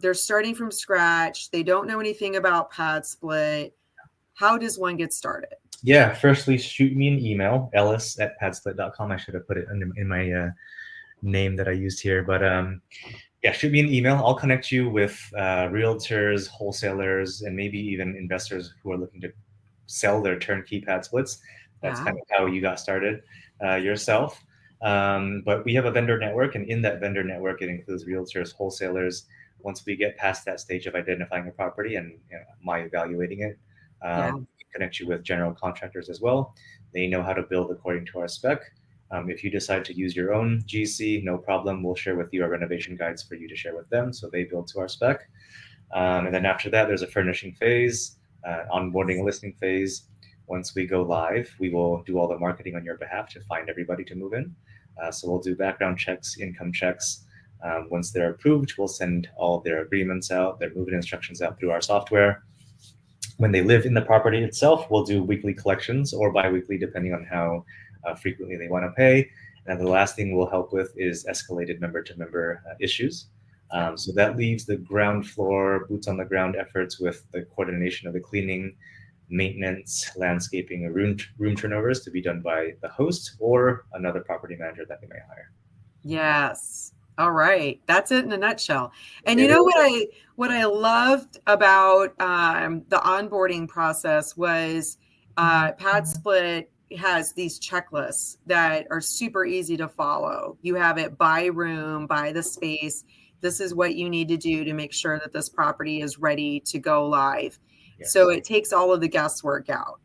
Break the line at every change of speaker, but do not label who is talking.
they're starting from scratch. They don't know anything about pad split. How does one get started?
Yeah, firstly, shoot me an email, ellis@padsplit.com. I should have put it in my name that I used here. But yeah, shoot me an email. I'll connect you with realtors, wholesalers, and maybe even investors who are looking to sell their turnkey pad splits. That's
Yeah.
kind of how you got started yourself. But we have a vendor network, and in that vendor network, it includes realtors, wholesalers. Once we get past that stage of identifying a property and my evaluating it,
Yeah.
we can connect you with general contractors as well. They know how to build according to our spec. If you decide to use your own GC, no problem. We'll share with you our renovation guides for you to share with them, so they build to our spec. And then after that, there's a furnishing phase, onboarding listing phase. Once we go live, we will do all the marketing on your behalf to find everybody to move in. So we'll do background checks, income checks. Once they're approved, we'll send all their agreements out, their move-in instructions out through our software. When they live in the property itself, we'll do weekly collections or bi-weekly, depending on how frequently they want to pay. And the last thing we'll help with is escalated member-to-member issues. So that leaves the ground floor, boots on the ground efforts with the coordination of the cleaning, maintenance, landscaping, and room turnovers to be done by the host or another property manager that they may hire.
Yes. All right. That's it in a nutshell. And you
It
know
is.
what I loved about the onboarding process was Pad Split has these checklists that are super easy to follow. You have it by room, by the space. This is what you need to do to make sure that this property is ready to go live.
Yes.
So it takes all of the guesswork out.